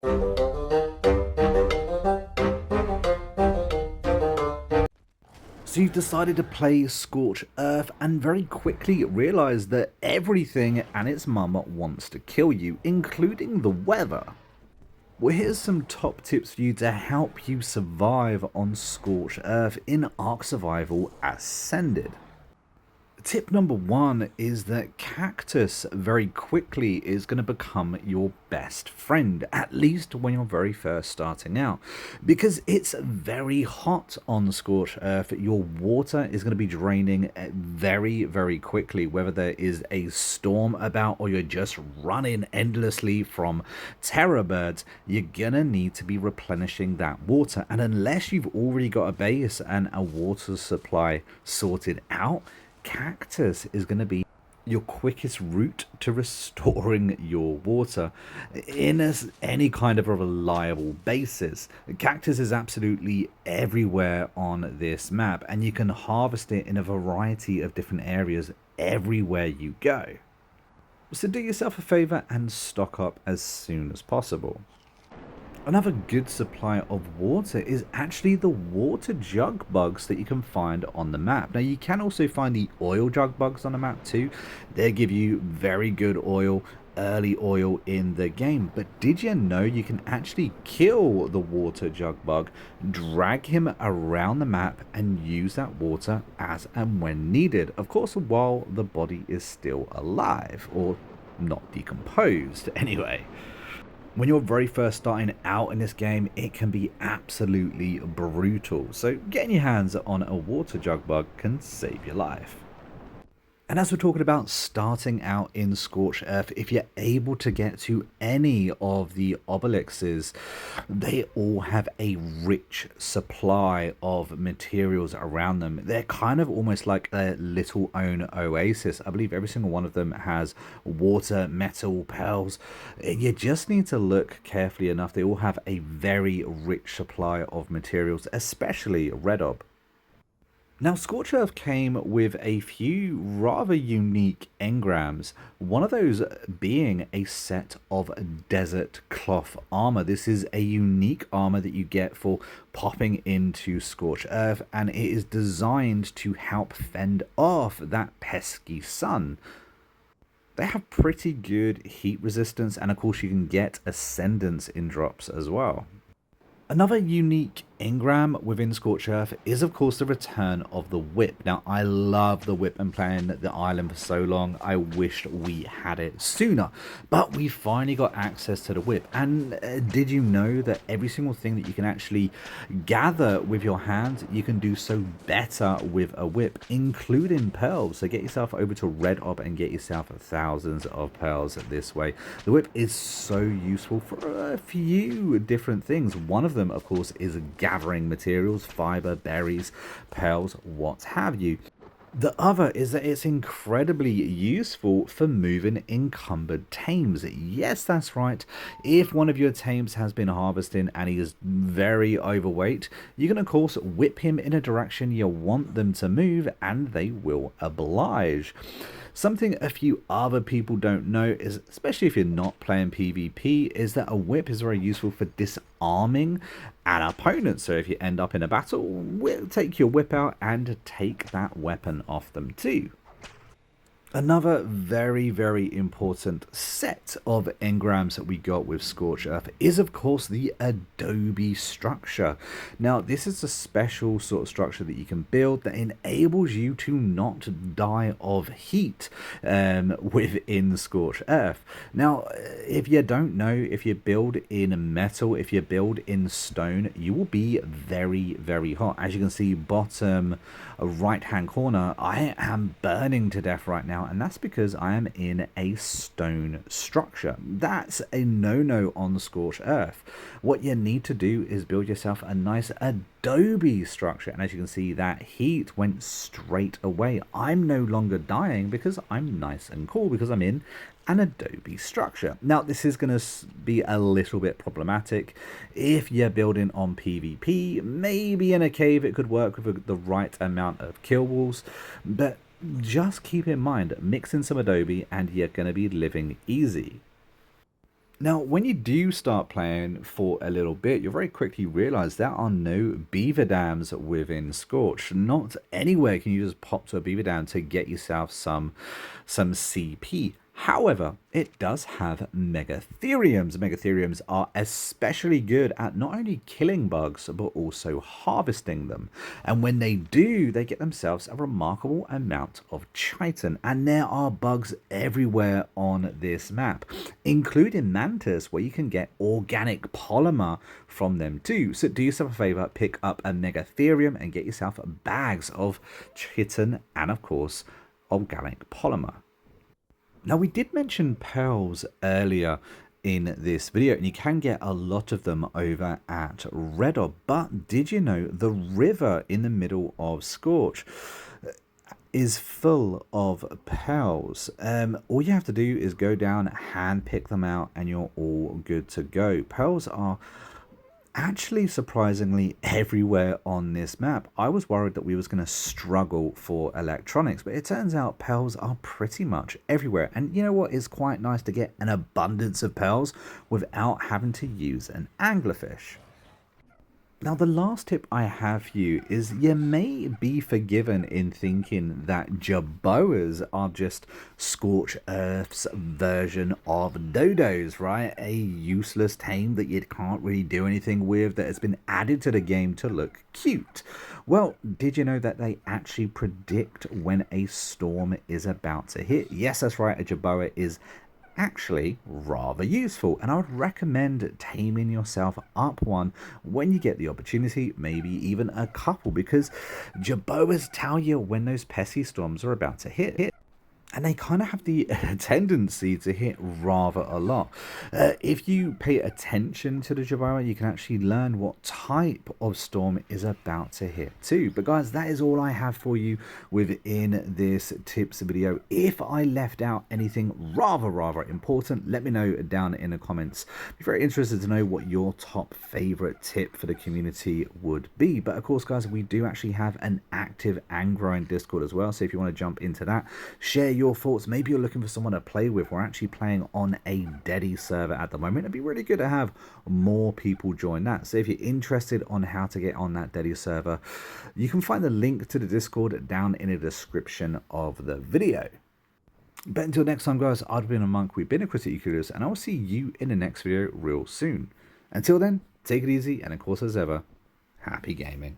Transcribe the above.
So you've decided to play Scorched Earth and very quickly realised that everything and its mum wants to kill you, including the weather. Well, here's some top tips for you to help you survive on Scorched Earth in Ark Survival Ascended. Tip number one is that Cactus very quickly is going to become your best friend, at least when you're very first starting out, because it's very hot on Scorched Earth. Your water is going to be draining very, very quickly, whether there is a storm about or you're just running endlessly from terror birds. You're going to need to be replenishing that water, and unless you've already got a base and a water supply sorted out, Cactus is going to be your quickest route to restoring your water in any kind of a reliable basis. Cactus is absolutely everywhere on this map, and you can harvest it in a variety of different areas everywhere you go. So do yourself a favor and stock up as soon as possible. Another good supply of water is actually the water jug bugs that you can find on the map. Now you can also find the oil jug bugs on the map too. They give you very good oil, early oil in the game. But did you know you can actually kill the water jug bug, drag him around the map and use that water as and when needed? Of course, while the body is still alive or not decomposed anyway. When you're very first starting out in this game, it can be absolutely brutal, so getting your hands on a water jug bug can save your life. And as we're talking about starting out in Scorched Earth, if you're able to get to any of the obelisks, they all have a rich supply of materials around them. They're kind of almost like a little own oasis. I believe every single one of them has water, metal, pearls. You just need to look carefully enough. They all have a very rich supply of materials, especially red ob. Now, Scorched Earth came with a few rather unique engrams, one of those being a set of desert cloth armor. This is a unique armor that you get for popping into Scorched Earth, and it is designed to help fend off that pesky sun. They have pretty good heat resistance, and of course you can get ascendance in drops as well. Another unique engram within Scorched Earth is of course the return of the whip. Now I love the whip and playing the island for so long. I wished we had it sooner, but we finally got access to the whip. And did you know that every single thing that you can actually gather with your hands, you can do so better with a whip, including pearls. So get yourself over to Red Ob and get yourself thousands of pearls this way. The whip is so useful for a few different things. One of them of course is gathering materials, fiber, berries, pearls, what have you. The other is that it's incredibly useful for moving Encumbered Tames. Yes, that's right. If one of your Tames has been harvesting and he is very overweight, you can of course whip him in a direction you want them to move and they will oblige. Something a few other people don't know is, especially if you're not playing PvP, is that a whip is very useful for disarming an opponent. So if you end up in a battle, take your whip out and take that weapon off them too. Another very, very important set of engrams that we got with Scorched Earth is of course the Adobe Structure. Now this is a special sort of structure that you can build that enables you to not die of heat within Scorched Earth. Now if you don't know, if you build in metal, if you build in stone, you will be very, very hot. As you can see, bottom right hand corner, I am burning to death right now, and that's because I am in a stone structure. That's a no-no on Scorched Earth. What you need to do is build yourself a nice Adobe structure, and as you can see, that heat went straight away. I'm no longer dying because I'm nice and cool because I'm in an Adobe structure. Now this is going to be a little bit problematic if you're building on PvP. Maybe in a cave it could work with the right amount of kill walls, but just keep in mind, mix in some Adobe and you're going to be living easy. Now, when you do start playing for a little bit, you'll very quickly realize there are no beaver dams within Scorch. Not anywhere can you just pop to a beaver dam to get yourself some CP. However, it does have Megatheriums. Megatheriums are especially good at not only killing bugs, but also harvesting them. And when they do, they get themselves a remarkable amount of chitin. And there are bugs everywhere on this map, including mantis, where you can get organic polymer from them too. So do yourself a favor, pick up a Megatherium and get yourself bags of chitin and, of course, organic polymer. Now, we did mention pearls earlier in this video, and you can get a lot of them over at Redor, but did you know the river in the middle of Scorch is full of pearls? All you have to do is go down, hand pick them out, and you're all good to go. Pearls are actually surprisingly everywhere on this map. I was worried that we was going to struggle for electronics, but it turns out pearls are pretty much everywhere. And you know what? It's quite nice to get an abundance of pearls without having to use an anglerfish. Now, the last tip I have for you is you may be forgiven in thinking that Jabas are just Scorched Earth's version of dodos, right? A useless tame that you can't really do anything with, that has been added to the game to look cute. Well, did you know that they actually predict when a storm is about to hit? Yes, that's right, a Jabba is actually rather useful, and I would recommend taming yourself up one when you get the opportunity, maybe even a couple, because Jabos tell you when those pesky storms are about to hit. And they kind of have the tendency to hit rather a lot. If you pay attention to the Jabara, you can actually learn what type of storm is about to hit too. But guys, that is all I have for you within this tips video. If I left out anything rather important, let me know down in the comments. Be very interested to know what your top favorite tip for the community would be. But of course, guys, we do actually have an active and growing Discord as well. So if you want to jump into that, share your thoughts. Maybe you're looking for someone to play with. We're actually playing on a Daddy server at the moment. It'd be really good to have more people join that. So if you're interested on how to get on that Daddy server, you can find the link to the Discord down in the description of the video. But until next time, guys, I've been a monk, we've been a Critic Euclidus, and I'll see you in the next video real soon. Until then, take it easy, and of course, as ever, happy gaming.